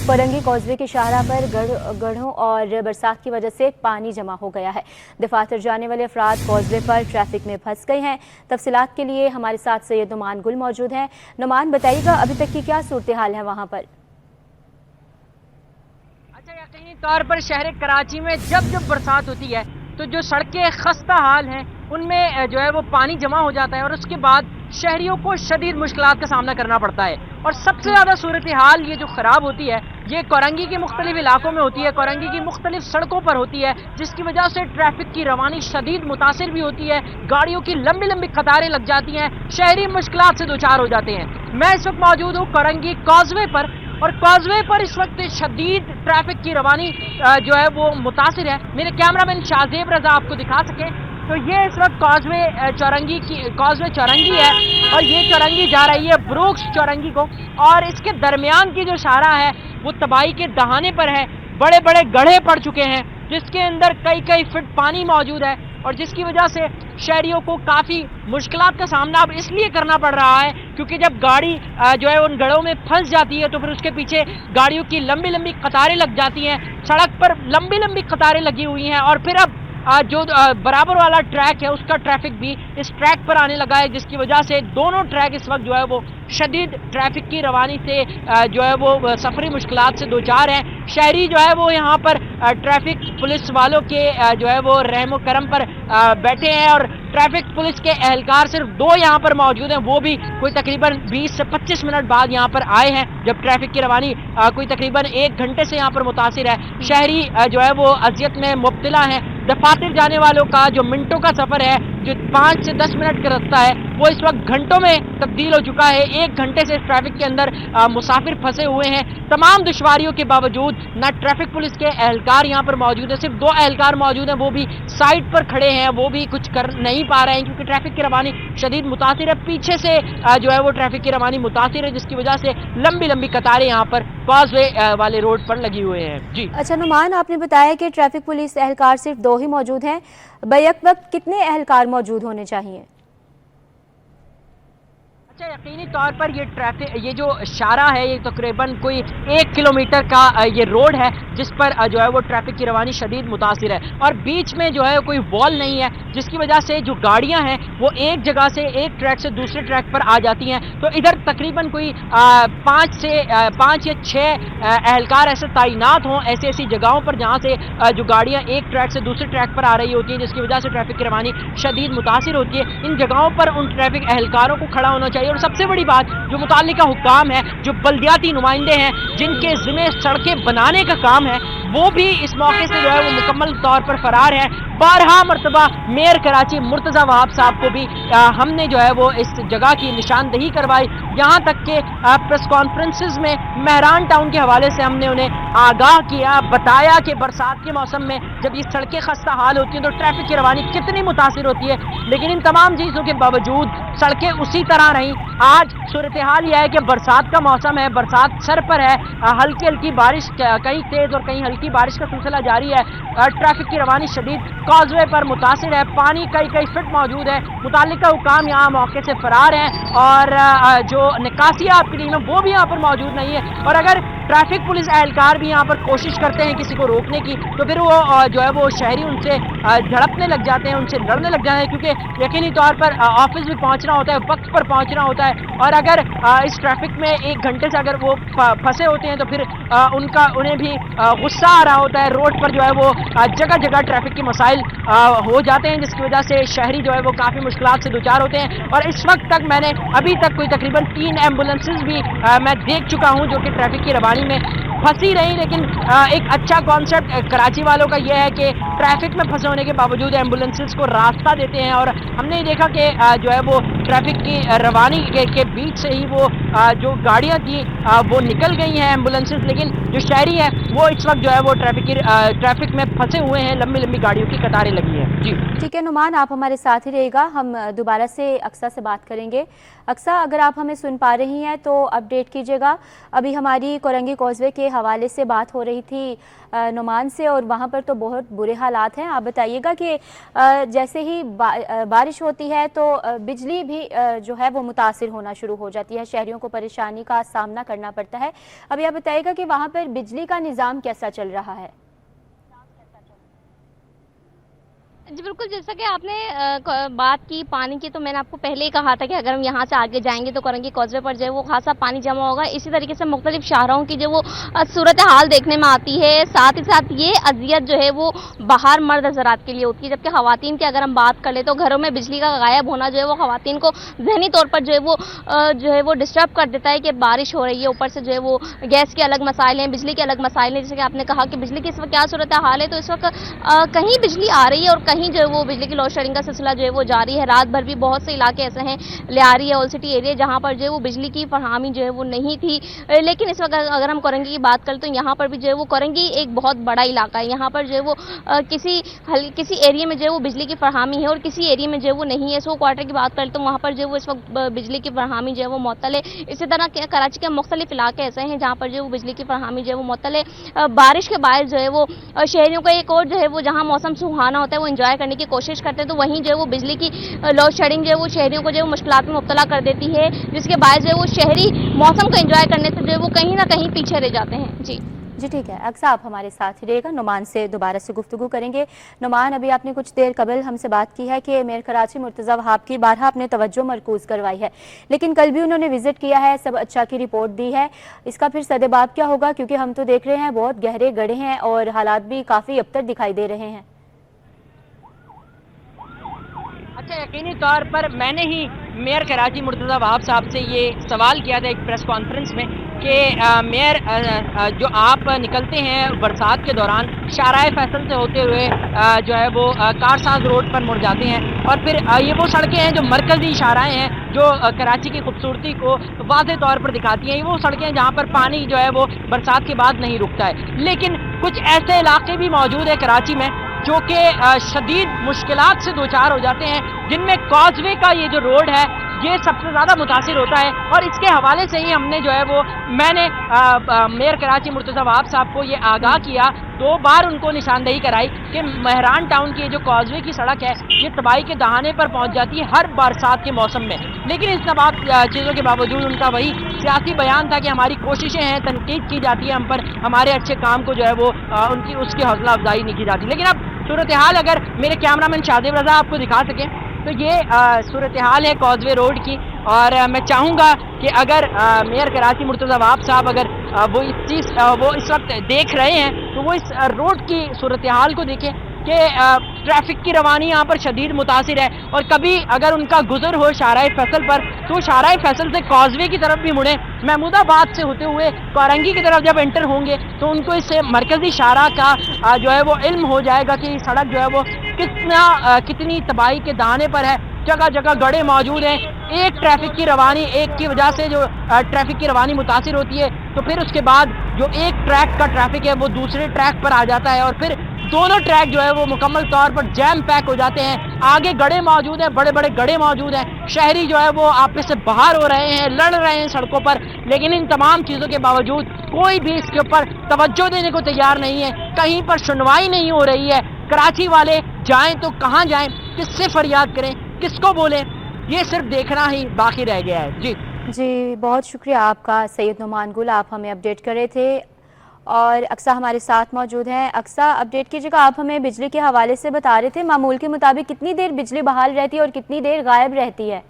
Korangi causeway के शाहरा पर गढ़ों और बरसात की वजह से पानी जमा हो गया है। दफातर जाने वाले अफराद कॉजवे पर ट्रैफिक में फंस गए हैं। तफसीलात के लिए हमारे साथ सैयद नुमान गुल मौजूद हैं। नुमान, बताइएगा अभी तक की क्या सूरत हाल है वहाँ पर? अच्छा, यकीनी तौर पर शहर कराची में जब बरसात होती है तो जो सड़कें खस्ता हाल हैं उनमें जो है वो पानी जमा हो जाता है और उसके बाद शहरियों को शदीद मुश्किलात का सामना करना पड़ता है। और सबसे ज़्यादा सूरत हाल ये जो ख़राब होती है ये कोरंगी के मुख्तलिफ इलाकों में होती है, कोरंगी की मुख्तलिफ सड़कों पर होती है, जिसकी वजह से ट्रैफिक की रवानी शदीद मुतासिर भी होती है। गाड़ियों की लंबी लंबी कतारें लग जाती हैं, शहरी मुश्किलात से दो चार हो जाते हैं। मैं इस वक्त मौजूद हूँ कोरंगी कॉजवे पर और कॉजवे पर इस वक्त शदीद ट्रैफिक की रवानी जो है वो मुतासिर है। मेरे कैमरामैन शाहजेब रजा आपको दिखा सके तो ये इस वक्त कॉजवे चौरंगी है और ये चौरंगी जा रही है ब्रुक्स चौरंगी को, और इसके दरमियान की जो शाहरा है वो तबाही के दहाने पर है। बड़े बड़े गड्ढे पड़ चुके हैं जिसके अंदर कई फीट पानी मौजूद है और जिसकी वजह से शहरियों को काफ़ी मुश्किलात का सामना अब इसलिए करना पड़ रहा है क्योंकि जब गाड़ी जो है उन गड्ढों में फंस जाती है तो फिर उसके पीछे गाड़ियों की लंबी लंबी कतारें लग जाती हैं। सड़क पर लंबी लंबी कतारें लगी हुई हैं और फिर अब जो बराबर वाला ट्रैक है उसका ट्रैफिक भी इस ट्रैक पर आने लगा है, जिसकी वजह से दोनों ट्रैक इस वक्त जो है वो शदीद ट्रैफिक की रवानी से जो है वो सफरी मुश्किलात से दो चार हैं। शहरी जो है वो यहाँ पर ट्रैफिक पुलिस वालों के जो है वो रहमो करम पर बैठे हैं और ट्रैफिक पुलिस के एहलकार सिर्फ दो यहाँ पर मौजूद हैं, वो भी कोई तकरीबन 20 से 25 मिनट बाद यहाँ पर आए हैं जब ट्रैफिक की रवानी कोई तकरीबन 1 घंटे से यहाँ पर मुतासिर है। शहरी जो है वो अजियत में मुब्तला हैं। दफातर जाने वालों का जो मिनटों का सफ़र है, जो 5 से 10 मिनट का रास्ता है, वो इस वक्त घंटों में तब्दील हो चुका है। 1 घंटे से ट्रैफिक के अंदर मुसाफिर फंसे हुए हैं। तमाम दुश्वारियों के बावजूद ना ट्रैफिक पुलिस के एहलकार यहाँ पर मौजूद है, सिर्फ 2 एहलकार मौजूद हैं, वो भी साइड पर खड़े हैं, वो भी कुछ कर नहीं पा रहे हैं क्योंकि ट्रैफिक की रवानी शदीद मुतासिर है। पीछे से जो है वो ट्रैफिक की रवानी मुतासिर है, जिसकी वजह से लंबी लंबी कतारें यहाँ पर कॉजवे वाले रोड पर लगी हुए हैं। जी अच्छा नुमान, आपने बताया कि ट्रैफिक पुलिस एहलकार सिर्फ 2 ही मौजूद हैं, बैक वक्त कितने एहलकार मौजूद होने चाहिए? अच्छा, यकीनी तौर पर ये जो शाहरा है ये तकरीबन कोई 1 किलोमीटर का ये रोड है जिस पर जो है वो ट्रैफिक की रवानी शदीद मुतासिर है और बीच में जो है कोई वॉल नहीं है, जिसकी वजह से जो गाड़ियां हैं वो एक जगह से एक ट्रैक से दूसरे ट्रैक पर आ जाती हैं। तो इधर तकरीबन कोई 5 या 6 एहलकार ऐसे तैनात हों ऐसी जगहों पर जहाँ से जो गाड़ियाँ एक ट्रैक से दूसरे ट्रैक पर आ रही होती हैं, जिसकी वजह से ट्रैफिक की रवानी शदीद मुतासिर होती है। इन जगहों पर उन ट्रैफिक एहलकारों को खड़ा होना चाहिए। और सबसे बड़ी बात, जो मुताल्लिका हुक्काम है, जो बल्दियाती नुमाइंदे हैं जिनके ज़िम्मे सड़कें बनाने का काम है, वो भी इस मौके से जो है वो मुकम्मल तौर पर फरार है। 12 मरतबा मेयर कराची मुर्तज़ा वहाब साहब को भी हमने जो है वो इस जगह की निशानदही करवाई। यहाँ तक के प्रेस कॉन्फ्रेंसेस में मेहरान टाउन के हवाले से हमने उन्हें आगाह किया, बताया कि बरसात के मौसम में जब ये सड़कें खस्ता हाल होती हैं तो ट्रैफिक की रवानी कितनी मुतासिर होती है, लेकिन इन तमाम चीज़ों के बावजूद सड़कें उसी तरह रहीं। आज सूरत हाल यह है कि बरसात का मौसम है, बरसात सर पर है, हल्की हल्की बारिश, कहीं तेज़ और कहीं हल्की बारिश का सिलसिला जारी है। ट्रैफिक की रवानी शदीद कॉजवे पर मुतासिर है, पानी कई फीट मौजूद है। मुताल्लिका हुकाम यहाँ मौके से फरार हैं और जो निकासिया आपकी टीम है वो भी यहाँ पर मौजूद नहीं है। और अगर ट्रैफिक पुलिस एहलकार भी यहाँ पर कोशिश करते हैं किसी को रोकने की तो फिर वो जो है वो शहरी उनसे झड़पने लग जाते हैं, उनसे लड़ने लग जाते हैं, क्योंकि यकीनी तौर पर ऑफिस भी पहुँचना होता है, वक्त पर पहुँचना होता है। और अगर इस ट्रैफिक में 1 घंटे से अगर वो फंसे होते हैं तो फिर उन्हें भी गुस्सा आ रहा होता है। रोड पर जो है वो जगह जगह ट्रैफिक के मसाइल हो जाते हैं, जिसकी वजह से शहरी जो है वो काफ़ी मुश्किलात से दो चार होते हैं। और इस वक्त तक मैंने अभी तक कोई तकरीबन 3 एम्बुलेंसेज भी मैं देख चुका हूँ जो कि ट्रैफिक की रवानी में फंसी रही। लेकिन एक अच्छा कॉन्सेप्ट कराची वालों का यह है कि ट्रैफिक में फंसे होने के बावजूद एम्बुलेंसेज को रास्ता देते हैं और हमने देखा कि जो है वो ट्रैफिक की रवानी के बीच से ही वो जो गाड़ियाँ थी वो निकल गई हैं एम्बुलेंसेज, लेकिन जो शहरी है वो इस वक्त जो है वो ट्रैफिक में फंसे हुए हैं, लंबी लंबी गाड़ियों की कतारें लगी हैं। जी ठीक है नुमान, आप हमारे साथ ही रहेगा, हम दोबारा से अक्सा से बात करेंगे। अक्सा, अगर आप हमें सुन पा रही हैं तो अपडेट कीजिएगा। अभी हमारी कोरंगी कॉजवे के हवाले से बात हो रही थी नुमान से, और वहाँ पर तो बहुत बुरे हालात हैं। आप बताइएगा कि जैसे ही बारिश होती है तो बिजली भी जो है वो मुतासिर होना शुरू हो जाती है, शहरियों को परेशानी का सामना करना पड़ता है। अभी आप बताइएगा कि वहाँ पर बिजली का निज़ाम कैसा चल रहा है? जी बिल्कुल, जैसा कि आपने बात की पानी की, तो मैंने आपको पहले ही कहा था कि अगर हम यहाँ से आगे जाएंगे तो कोरंगी कॉजवे पर जो है वो खासा पानी जमा होगा। इसी तरीके से मुख्तलिफ शाहरों की जो वो सूरत हाल देखने में आती है। साथ ही साथ ये अजियत जो है वो बाहर मर्द हजरात के लिए होती है, जबकि ख़वातीन की अगर हम बात कर ले तो घरों में बिजली का गायब होना जो है वो ख़वातीन को ज़हनी तौर पर जो है वो डिस्टर्ब कर देता है कि बारिश हो रही है, ऊपर से जो है वो गैस के अलग मसाइल हैं, बिजली के अलग मसाइल हैं। जैसे कि आपने कहा कि बिजली की इस वक्त क्या सूरत हाल है, तो इस वक्त कहीं बिजली आ रही है और कहीं जो है वो बिजली की लोड शेडिंग का सिलसिला जो है वो जारी है। रात भर भी बहुत से इलाके ऐसे हैं, लियारी है, ओल्ड सिटी एरिया, जहां पर जो है वो बिजली की फरहमी जो है वो नहीं थी। लेकिन इस वक्त अगर हम कोरंगी की बात करें तो यहाँ पर भी जो है वो कोरंगी एक बहुत बड़ा इलाका है। यहाँ पर जो है वो किसी एरिया में जो है वो बिजली की फरहमी है और किसी एरिया में जो है वो नहीं है। सो क्वार्टर की बात करें तो वहाँ पर जो है वो इस वक्त बिजली की फरहमी जो है वो मुअत्तल है। इसी तरह कराची के मुख्तलिफ इलाके ऐसे हैं जहाँ पर जो है वो बिजली की फरहमी जो है वो मुअत्तल है। बारिश के बायस जो है वो शहरियों को एक और जो है वो जहाँ मौसम सुहाना होता है वो इंजॉय करने की कोशिश करते हैं, तो वहीं जो है वो बिजली की लोड शेडिंग जो है वो शहरियों को जो है मुश्किलात में मुब्तला कर देती है, जिसके बाद जो है वो शहरी मौसम को एंजॉय करने से जो है वो कहीं ना कहीं पीछे रह जाते हैं। जी ठीक है अक्सा, आप हमारे साथ ही रहेगा, नुमान से दोबारा से गुफ्तगू करेंगे। नुमान, अभी आपने कुछ देर कबल हमसे बात की है कि मेयर कराची मुर्तज़ा वहाब की बारहा आपने तवज्जो मरकूज़ करवाई है, लेकिन कल भी उन्होंने विजिट किया है, सब अच्छा की रिपोर्ट दी है। इसका फिर सदेबाब क्या होगा, क्योंकि हम तो देख रहे हैं बहुत गहरे गड्ढे हैं और हालात भी काफ़ी अबतर दिखाई दे रहे हैं। अच्छा, यकीनी तौर पर मैंने ही मेयर कराची मुर्तज़ा वहाब साहब से ये सवाल किया था एक प्रेस कॉन्फ्रेंस में कि मेयर जो आप निकलते हैं बरसात के दौरान शाहराए फैसल से होते हुए जो है वो कारसाज रोड पर मुड़ जाते हैं, और फिर ये वो सड़कें हैं जो मरकज़ी शाहराएँ हैं जो कराची की खूबसूरती को वाज़ेह तौर पर दिखाती हैं। ये वो सड़कें हैं जहाँ पर पानी जो है वो बरसात के बाद नहीं रुकता है। लेकिन कुछ ऐसे इलाके भी मौजूद है कराची में जो कि शदीद मुश्किलात से दो चार हो जाते हैं, जिनमें कॉजवे का ये जो रोड है ये सबसे ज़्यादा मुतासिर होता है। और इसके हवाले से ही हमने जो है वो मैंने मेयर कराची मुर्तज़ा वहाब साहब को ये आगाह किया, 2 बार उनको निशानदेही कराई कि महरान टाउन की जो कॉजवे की सड़क है ये तबाही के दहाने पर पहुंच जाती है हर बरसात के मौसम में। लेकिन इन तमाम चीज़ों के बावजूद उनका वही सियासी बयान था कि हमारी कोशिशें हैं, तनकीद की जाती है हम पर, हमारे अच्छे काम को जो है वो उसकी हौसला अफजाई नहीं की जाती। लेकिन अब सूरत हाल अगर मेरे कैमरामैन शादिब रजा आपको दिखा सकें तो ये सूरत हाल है कॉजवे रोड की, और मैं चाहूँगा कि अगर मेयर कराची मुर्तज़ा वहाब साहब अगर वो इस वक्त देख रहे हैं तो वो इस रोड की सूरत हाल को देखें कि ट्रैफिक की रवानी यहाँ पर शदीद मुतासिर है। और कभी अगर उनका गुजर हो शाहराए फैसल पर तो शाहराए फैसल से कॉजवे की तरफ भी मुड़े, महमूदाबाद से होते हुए कोरंगी की तरफ जब एंटर होंगे तो उनको इससे मरकज़ी शाहरा का जो है वो इल्म हो जाएगा कि सड़क जो है वो कितनी तबाही के दाने पर है। जगह जगह गड्ढे मौजूद हैं, एक ट्रैफिक की रवानी एक की वजह से जो ट्रैफिक की रवानी मुतासिर होती है, तो फिर उसके बाद जो एक ट्रैक का ट्रैफिक है वो दूसरे ट्रैक पर आ जाता है और फिर दोनों ट्रैक जो है वो मुकम्मल तौर पर जैम पैक हो जाते हैं। आगे गड्ढे मौजूद हैं, बड़े बड़े गड्ढे मौजूद हैं, शहरी जो है वो आपस से बाहर हो रहे हैं, लड़ रहे हैं सड़कों पर। लेकिन इन तमाम चीज़ों के बावजूद कोई भी इसके ऊपर तवज्जो देने को तैयार नहीं है, कहीं पर सुनवाई नहीं हो रही है। कराची वाले जाएं तो कहाँ जाएं, किससे फरियाद करें, किसको बोलें, ये सिर्फ देखना ही बाकी रह गया है। जी बहुत शुक्रिया आपका सैयद नुमान गुल, आप हमें अपडेट कर रहे थे। और अक्सा हमारे साथ मौजूद हैं। अक्सा, अपडेट कीजिएगा, आप हमें बिजली के हवाले से बता रहे थे, मामूल के मुताबिक कितनी देर बिजली बहाल रहती है और कितनी देर गायब रहती है?